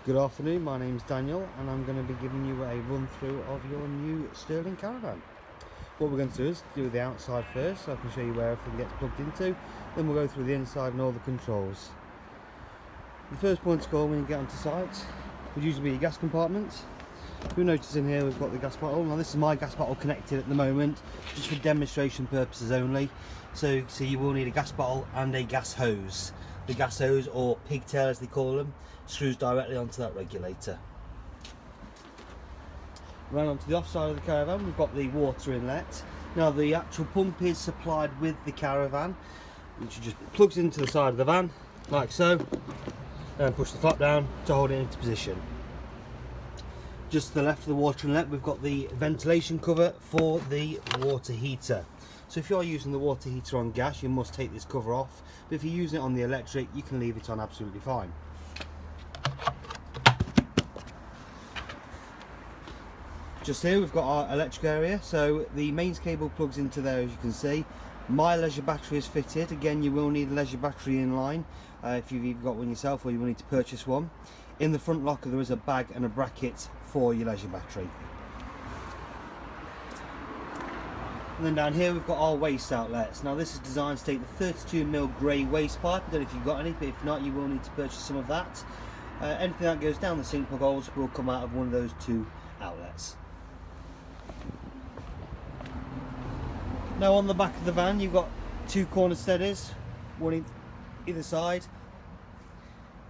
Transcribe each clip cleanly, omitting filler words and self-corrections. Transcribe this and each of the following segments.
Good afternoon, my name's Daniel and I'm going to be giving you a run through of your new Sterling Caravan. What we're going to do is do the outside first so I can show you where everything gets plugged into, then we'll go through the inside and all the controls. The first point of call when you get onto site would usually be your gas compartment. You'll notice in here we've got the gas bottle. Now this is my gas bottle connected at the moment, just for demonstration purposes only. So you will need a gas bottle and a gas hose. The gas hose, or pigtail as they call them, screws directly onto that regulator. Right onto the off side of the Caravan we've got the water inlet. Now the actual pump is supplied with the Caravan, which just plugs into the side of the van like so, and push the flap down to hold it into position. Just to the left of the water inlet we've got the ventilation cover for the water heater. So if you're using the water heater on gas, you must take this cover off, but if you're using it on the electric, you can leave it on absolutely fine. Just here we've got our electric area, so the mains cable plugs into there as you can see. My leisure battery is fitted. Again, you will need a leisure battery in line if you've either got one yourself or you will need to purchase one. In the front locker there is a bag and a bracket for your leisure battery. And then down here we've got our waste outlets. Now this is designed to take the 32mm grey waste pipe. I don't know if you've got any, but if not you will need to purchase some of that. Anything that goes down the sink plug holes will come out of one of those two outlets. Now on the back of the van you've got two corner steadies, one either side.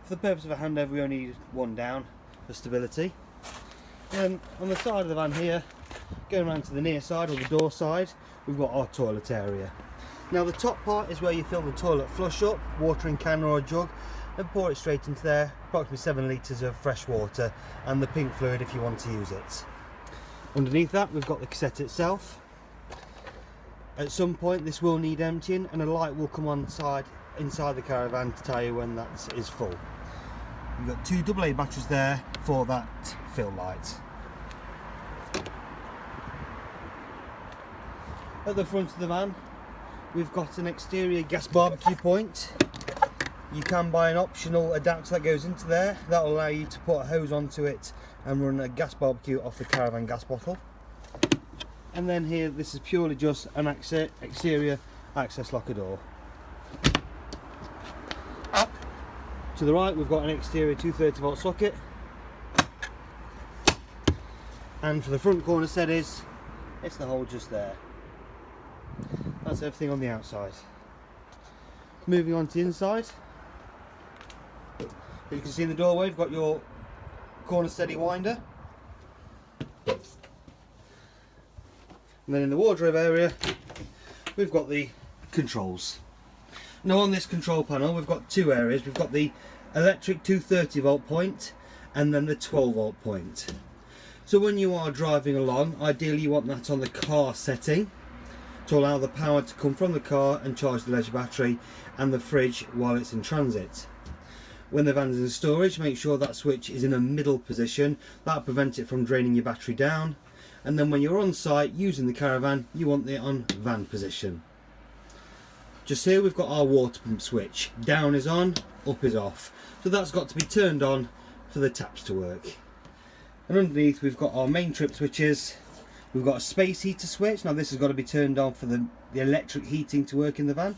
For the purpose of a handover we only need one down for stability. And on the side of the van here, going around to the near side or the door side, we've got our toilet area. Now the top part is where you fill the toilet flush up, watering can or a jug, and pour it straight into there, approximately 7 litres of fresh water and the pink fluid if you want to use it. Underneath that we've got the cassette itself. At some point this will need emptying and a light will come on inside the Caravan to tell you when that is full. You've got two AA batteries there for that fill light. At the front of the van we've got an exterior Gas Bbq point. You can buy an optional adapter that goes into there that will allow you to put a hose onto it and run a Gas Bbq off the Caravan gas bottle. And then here this is purely just an exterior access locker door. To the right we've got an exterior 230V socket, and for the front corner steadies it's the hole just there. That's everything on the outside. Moving on to the inside, as you can see in the doorway we've got your corner steady winder, and then in the wardrobe area we've got the controls. Now on this control panel we've got two areas. We've got the electric 230V point and then the 12V point. So when you are driving along, ideally you want that on the car setting to allow the power to come from the car and charge the leisure battery and the fridge while it's in transit. When the van's in storage, make sure that switch is in a middle position. That'll prevent it from draining your battery down. And then when you're on site using the Caravan, you want it on van position. Just here we've got our water pump switch. Down is on, up is off. So that's got to be turned on for the taps to work. And underneath we've got our main trip switches. We've got a space heater switch. Now this has got to be turned on for the electric heating to work in the van.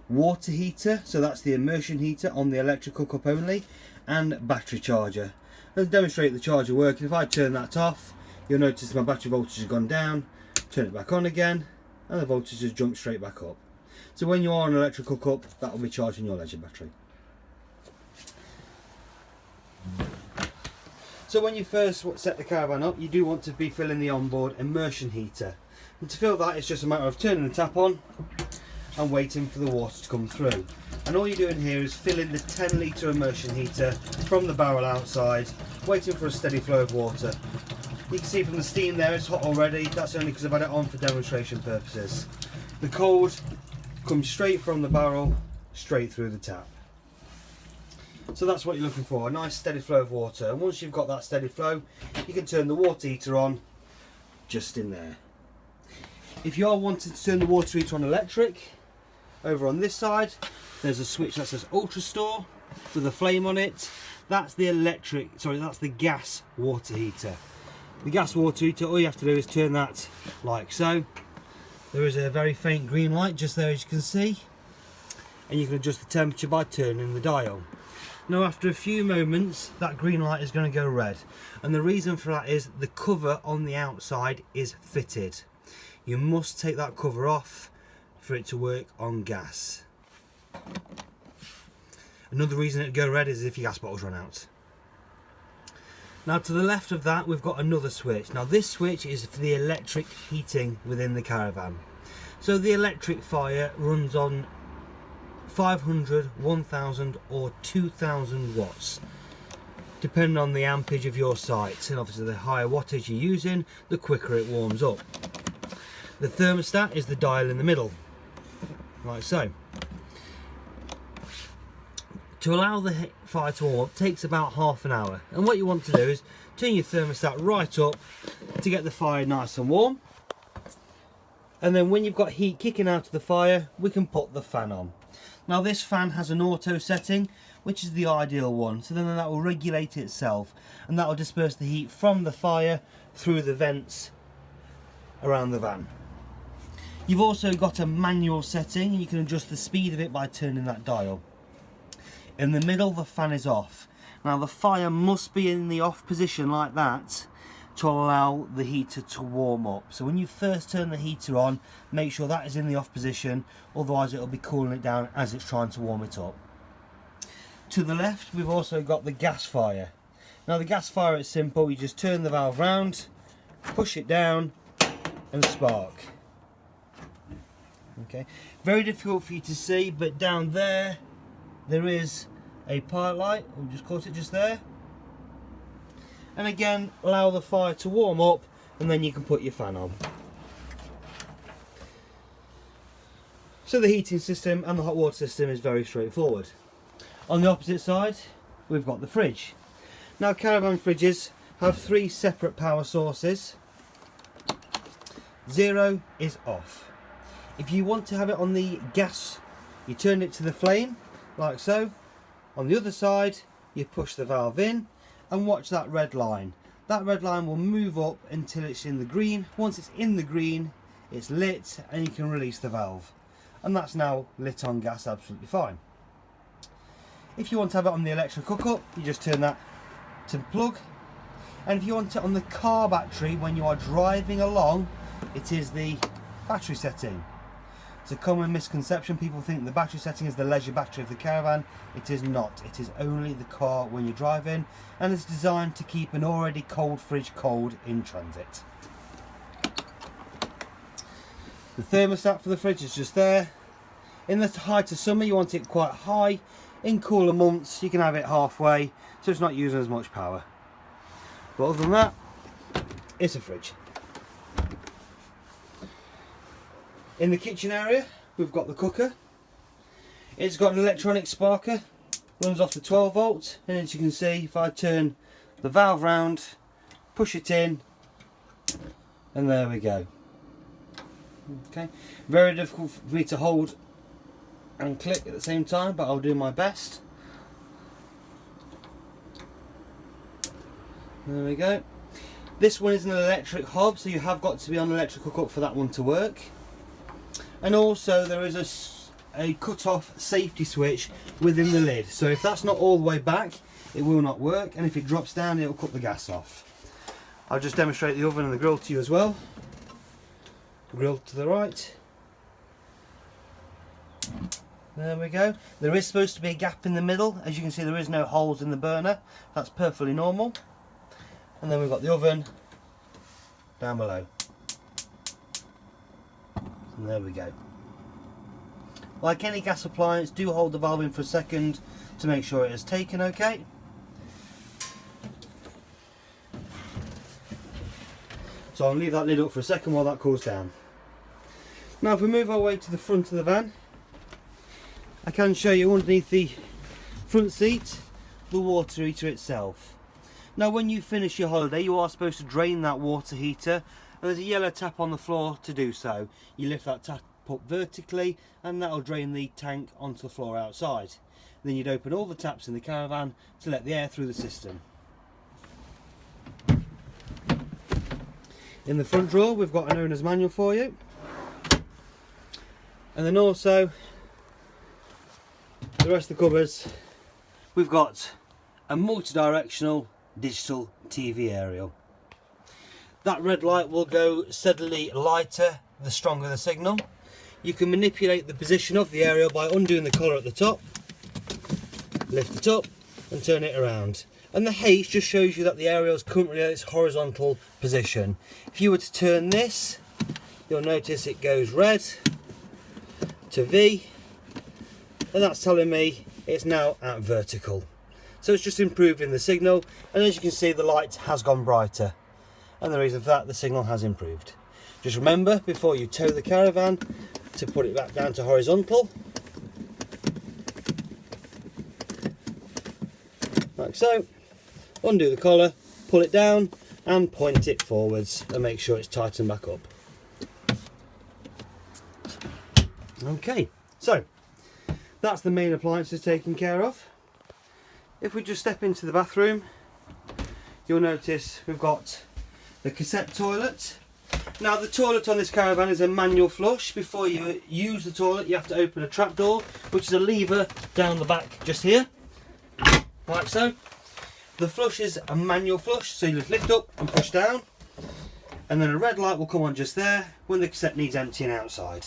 Water heater, so that's the immersion heater on the electric hookup only. And battery charger. Let's demonstrate the charger working. If I turn that off, you'll notice my battery voltage has gone down. Turn it back on again and the voltage has jumped straight back up. So when you are on an electric hookup, that will be charging your leisure battery. So when you first set the Caravan up, you do want to be filling the onboard immersion heater. And to fill that, it's just a matter of turning the tap on and waiting for the water to come through. And all you're doing here is filling the 10 litre immersion heater from the barrel outside, waiting for a steady flow of water. You can see from the steam there it's hot already. That's only because I've had it on for demonstration purposes. The cold comes straight from the barrel, straight through the tap. So that's what you're looking for, a nice steady flow of water. And once you've got that steady flow, you can turn the water heater on just in there. If you are wanting to turn the water heater on electric, over on this side there's a switch that says Ultra Store with a flame on it. That's the that's the gas water heater. The gas water heater, all you have to do is turn that like so. There is a very faint green light just there, as you can see, and you can adjust the temperature by turning the dial. Now after a few moments that green light is going to go red, and the reason for that is the cover on the outside is fitted. You must take that cover off for it to work on gas. Another reason it would go red is if your gas bottles run out. Now to the left of that we've got another switch. Now this switch is for the electric heating within the caravan. So the electric fire runs on 500, 1000 or 2000 watts, depending on the ampage of your site, and obviously the higher wattage you're using, the quicker it warms up. The thermostat is the dial in the middle, like so. To allow the fire to warm up takes about half an hour, and what you want to do is turn your thermostat right up to get the fire nice and warm, and then when you've got heat kicking out of the fire we can put the fan on. Now this fan has an auto setting, which is the ideal one, so then that will regulate itself and that will disperse the heat from the fire through the vents around the van. You've also got a manual setting, and you can adjust the speed of it by turning that dial. In the middle the fan is off. Now the fire must be in the off position like that to allow the heater to warm up. So when you first turn the heater on, make sure that is in the off position, otherwise it will be cooling it down as it's trying to warm it up. To the left we've also got the gas fire. Now the gas fire is simple, you just turn the valve round, push it down and spark. Okay, very difficult for you to see, but down there is a pilot light. We'll just caught it just there, and again allow the fire to warm up and then you can put your fan on. So the heating system and the hot water system is very straightforward. On the opposite side we've got the fridge. Now caravan fridges have three separate power sources. Zero is off. If you want to have it on the gas, you turn it to the flame like so. On the other side you push the valve in and watch that red line. That red line will move up until it's in the green. Once it's in the green it's lit and you can release the valve, and that's now lit on gas absolutely fine. If you want to have it on the electric hookup, you just turn that to the plug, and if you want it on the car battery when you are driving along, it is the battery setting. It's a common misconception. People think the battery setting is the leisure battery of the caravan. It is not. It is only the car when you're driving, and it's designed to keep an already cold fridge cold in transit. The thermostat for the fridge is just there. In the height of summer you want it quite high. In cooler months you can have it halfway, so it's not using as much power. But other than that, it's a fridge. In the kitchen area we've got the cooker. It's got an electronic sparker, runs off the 12 volt, and as you can see if I turn the valve round, push it in, and there we go. Okay, very difficult for me to hold and click at the same time, but I'll do my best. There we go. This one is an electric hob, so you have got to be on electric hookup for that one to work. And also there is a cut-off safety switch within the lid, so if that's not all the way back it will not work, and if it drops down it will cut the gas off. I'll just demonstrate the oven and the grill to you as well. Grill to the right. There we go. There is supposed to be a gap in the middle. As you can see there is no holes in the burner. That's perfectly normal. And then we've got the oven down below. And there we go. Like any gas appliance, do hold the valve in for a second to make sure it is taken okay. So I'll leave that lid up for a second while that cools down. Now if we move our way to the front of the van, I can show you underneath the front seat the water heater itself. Now when you finish your holiday you are supposed to drain that water heater, and there's a yellow tap on the floor to do so. You lift that tap up vertically and that will drain the tank onto the floor outside. then you'd open all the taps in the caravan to let the air through the system. In the front drawer we've got an owner's manual for you, and then also the rest of the cupboards we've got a multi-directional digital TV aerial. That red light will go steadily lighter the stronger the signal. You can manipulate the position of the aerial by undoing the collar at the top, lift it up and turn it around. And the H just shows you that the aerial is currently at its horizontal position. If you were to turn this, you'll notice it goes red to V, and that's telling me it's now at vertical. So it's just improving the signal, and as you can see the light has gone brighter, and the reason for that, the signal has improved. Just remember before you tow the caravan to put it back down to horizontal, like so. Undo the collar, pull it down and point it forwards and make sure it's tightened back up. Okay, so that's the main appliances taken care of. If we just step into the bathroom, you'll notice we've got the cassette toilet. Now the toilet on this caravan is a manual flush. Before you use the toilet you have to open a trapdoor, which is a lever down the back just here, like so. The flush is a manual flush, so you just lift up and push down, and then a red light will come on just there when the cassette needs emptying outside.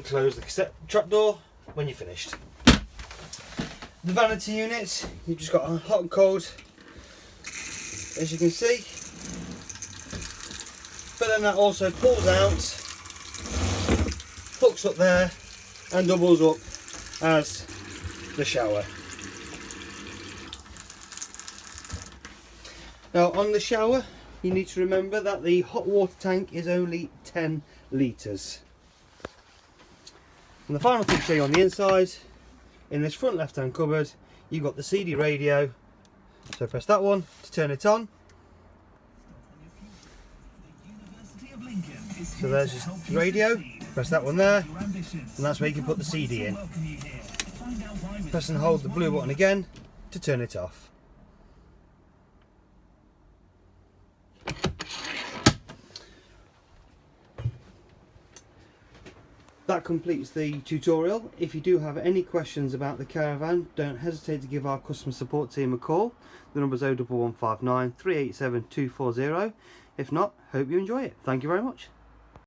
Close the cassette trapdoor when you're finished. The vanity unit, you've just got a hot and cold, as you can see, but then that also pulls out, hooks up there and doubles up as the shower. Now on the shower you need to remember that the hot water tank is only 10 litres. And the final thing to show you on the inside, in this front left hand cupboard you've got the CD radio, so press that one to turn it on. So there's your radio, press that one there, and that's where you can put the CD in. Press and hold the blue button again to turn it off. That completes the tutorial. If you do have any questions about the caravan, don't hesitate to give our customer support team a call. The number is 01159 387 240. If not, hope you enjoy it. Thank you very much.